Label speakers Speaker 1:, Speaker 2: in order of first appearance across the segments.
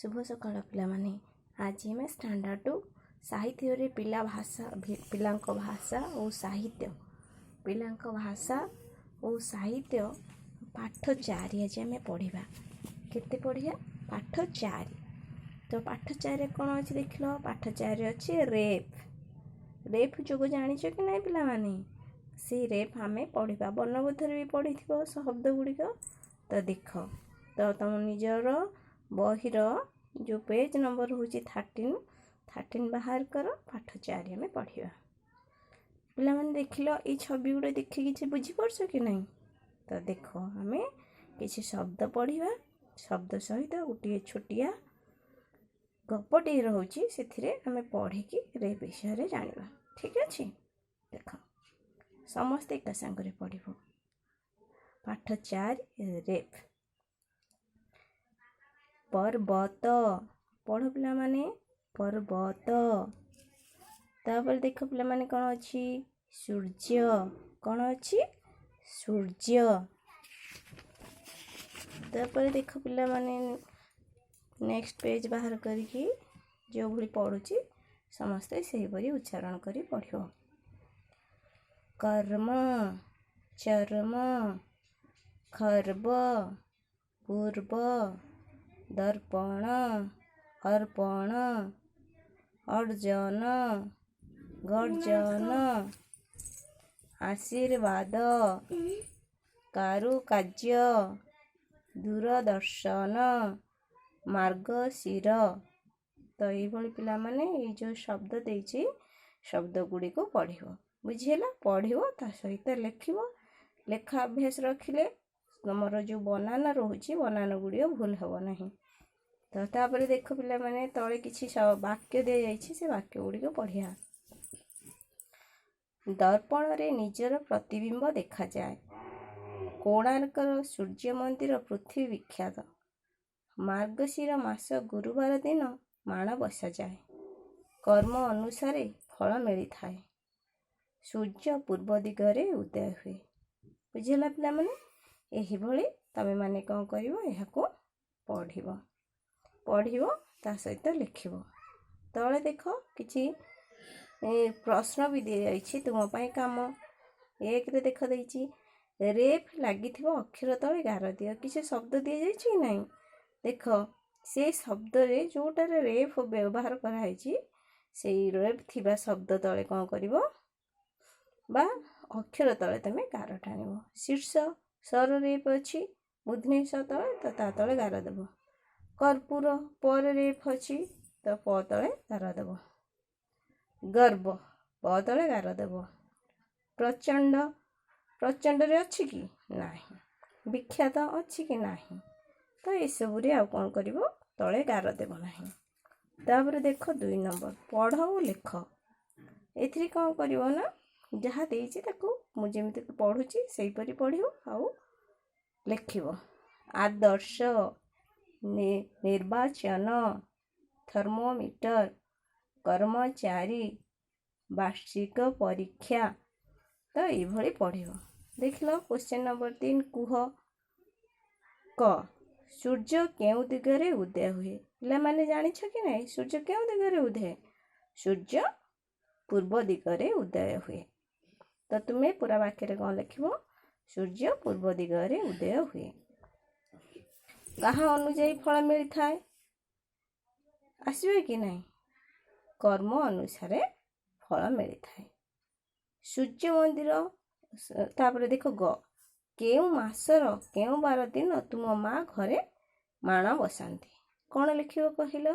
Speaker 1: शुभ सकाळ पिलामाने आज आम स्टैंडर्ड 2 साहित्य पिला भाषा पिलांक भाषा और साहित्य पिलांक भाषा और साहित्य पाठ 4 आज आम पढ़ा केते पढ़िया पाठ 4। तो पाठ 4 कौन अच्छे देख लो पाठ 4 अच्छे रेफ जोग जानिछ कि नहीं पिला माने से रेफ आम पढ़ा वर्णबोधर भी पढ़ी थो शब्द गुड़िक। तो देख तो तुम निजर बहीर जो पेज नंबर हूँ 13 बाहर कर पाठ 4 आम पढ़ा पिला माने देख लो ये छवि गुड़े देखी किसी बुझीपार कि नहीं। तो देख आम किसी शब्द पढ़ा शब्द सहित गोटे छोटिया गपटे रोचे से आम पढ़ी रे विषय जाना ठीक अच्छे। देख समस्ते एक सांगे पढ़ पाठ 4 रेफ पर्वत पढ़ पिला माने पर्वत। तापर देख पिला माने कौन अच्छी सूर्य कौन अच्छी सूर्य। तापर देख पिला माने नेक्स्ट पेज बाहर करके जो भली पढ़ुची समस्ते से ही उच्चारण करी पढ़ो। कर्म चर्म खर्ब पूर्व दर्पण अर्पण अर्जन गर्जन आशीर्वाद कारुकार्य दूरदर्शन मार्गशीर। तो ये पिला माने ये जो शब्द देछि शब्द गुड़ी को पढ़ो बुझेगा पढ़ो ता सहित लिख लेखा अभ्यास रखिले तुमर जो बनाना रोचे बनाना गुड़ी भूल हम ना। तो तापर देख पिला माने तले किसी वाक्य दि जाइए से वाक्य गुड़ी पढ़िया। दर्पण रे निजर प्रतिबिंब देखा जाए कोणार्कर सूर्य मंदिर पृथ्वी विख्यात मार्गशीर मास गुरुवार दिन माण बसा जाए कर्म अनुसार फल मिली थाए सूर्य पूर्व दिगरे उदय हुए बुझेगा पिला माने यही भली तमे माने कौन करिवो यह को पढ़िवो ता सहित लिखिवो। तले देख किछि प्रश्न भी दि जाइछि तुम पाई काम एक रे देख देइछि रेफ लागिथिबो अक्षर तले गार दियो किछि शब्द दि जाइछि नहीं। देख से शब्द रे जोटारे रेफ व्यवहार कराइछि से रेफ थिबा शब्द तले कौन करिवो बा अक्षर तले तमे गार टाणिवो। शीर्ष सर रेफ अच्छी बुधनी स तले तो ता तले गार देव कर्पूर पर रेफ अच्छी तो प तले गार देव गर्व प तले गार देव प्रचंड प्रचंड रे अच्छी कि नहीं विख्यात अच्छी कि नहीं। तो ये सब आ कौन करिवो तले गार देव नहीं। तापर देख 2 नंबर पढ़ और लिख एथि कौन करिवो ना जहाँ देइछि ताकू मुझे पढ़ुची से परी पढ़ियो आउ लिखिवो। आदर्श निर्वाचन थर्मोमीटर कर्मचारी वार्षिक परीक्षा। तो ये पढ़ियो। देख लो क्वेश्चन नंबर 3 कुह क सूर्य केउ दिगरे उदय हुए पिला माने जानिछ कि नहीं सूर्य केउ दिगरे उदय सूर्य पूर्व दिगरे उदय हुए। तो तुम्हें पूरा वाक्य कौन लिखिवो सूर्य पूर्व दिगरे उदय हुए कहाँ अनुजाई फल मिली थाए आसवे कि नहीं कर्म अनुसार फल मिली थाए सूर्य मंदिर। तापर देख ग केउ मासर केउ बार दिन तुम माँ घरे माण बसाती कौन लिखिव कहल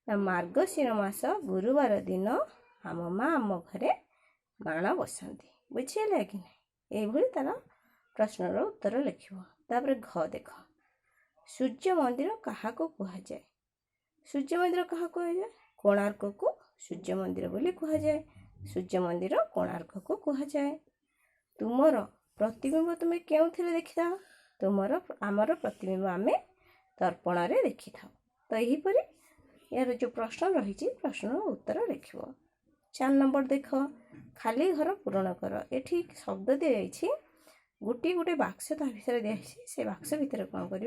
Speaker 1: ना मार्गशीर मास गुरुवार दिन आम माँ आम घरे माण बसाती बुझेगा कि नहीं ये तार प्रश्नर उत्तर लिख। तापर घ देख सूर्य मंदिर क्या कह जाए सूर्य मंदिर क्या कह जाए कोणार्क को सूर्य मंदिर बोली कह जाए सूर्य मंदिर कोणार्क को कह जाए। तुमर प्रतिबिंब तुम्हें क्यों देखी था तुमर आमर प्रतिबिंब आम दर्पण रे देखी था। तो यहीपरि यार जो प्रश्न रही प्रश्न उत्तर लिख। 4 नंबर देख खाली घर पूरण कर ये शब्द दि जाइए गोटे गोटे बाक्स ता भीतर दिखाई से बाक्स भितर कौन कर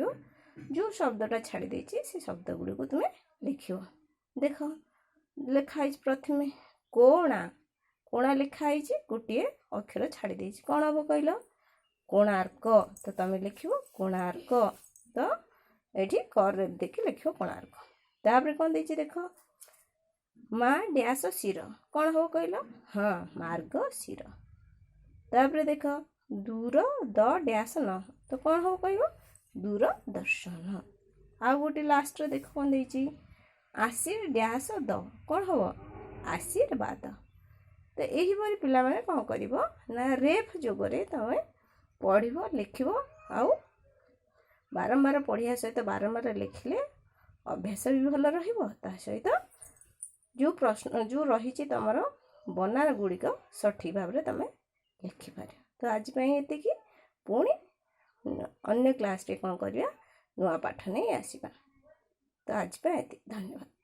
Speaker 1: ଯେଉଁ ଶବ୍ଦଟା ଛାଡ଼ି ଦେଇଛି ସେ ଶବ୍ଦ ଗୁଡ଼ିକୁ ତୁମେ ଲେଖିବ। ଦେଖ ଲେଖା ହେଇଛି ପ୍ରଥମେ କୋଣା। କୋଣା ଲେଖା ହେଇଛି, ଗୋଟିଏ ଅକ୍ଷର ଛାଡ଼ି ଦେଇଛି, କ'ଣ ହେବ କହିଲ? କୋଣାର୍କ। ତ ତୁମେ ଲେଖିବ କୋଣାର୍କ। ତ ଏଠି କରେ ଦେଖି ଲେଖିବ କୋଣାର୍କ। ତାପରେ କ'ଣ ଦେଇଛି ଦେଖ, ମା ଡ୍ୟାସ ଶିର, କ'ଣ ହେବ କହିଲ? ହଁ, ମାର୍ଗଶିର। ତାପରେ ଦେଖ ଦୂର ଦ ଡ୍ୟାସ ନ, ତ କ'ଣ ହେବ କହିବ? ଦୂରଦର୍ଶନ। ଆଉ ଗୋଟେ ଲାଷ୍ଟରେ ଦେଖ କ'ଣ ଦେଇଛି, ଆଶୀର୍ ଡ୍ୟାସ ଦ, କ'ଣ ହେବ? ଆଶୀର୍ବାଦ। ତ ଏହିପରି ପିଲାମାନେ କ'ଣ କରିବ ନା ରେଫ୍ ଯୋଗରେ ତୁମେ ପଢ଼ିବ, ଲେଖିବ, ଆଉ ବାରମ୍ବାର ପଢ଼ିବା ସହିତ ବାରମ୍ବାର ଲେଖିଲେ ଅଭ୍ୟାସ ବି ଭଲ ରହିବ। ତା ସହିତ ଯେଉଁ ରହିଛି ତୁମର ବନାନ ଗୁଡ଼ିକ ସଠିକ୍ ଭାବରେ ତୁମେ ଲେଖିପାରିବ। ତ ଆଜି ପାଇଁ ଏତିକି। ପୁଣି ଅନ୍ୟ କ୍ଲାସ୍ରେ କ'ଣ କରିବା, ନୂଆ ପାଠ ନେଇ ଆସିବା। ତ ଆଜି ପାଇଁ ଏତିକି। ଧନ୍ୟବାଦ।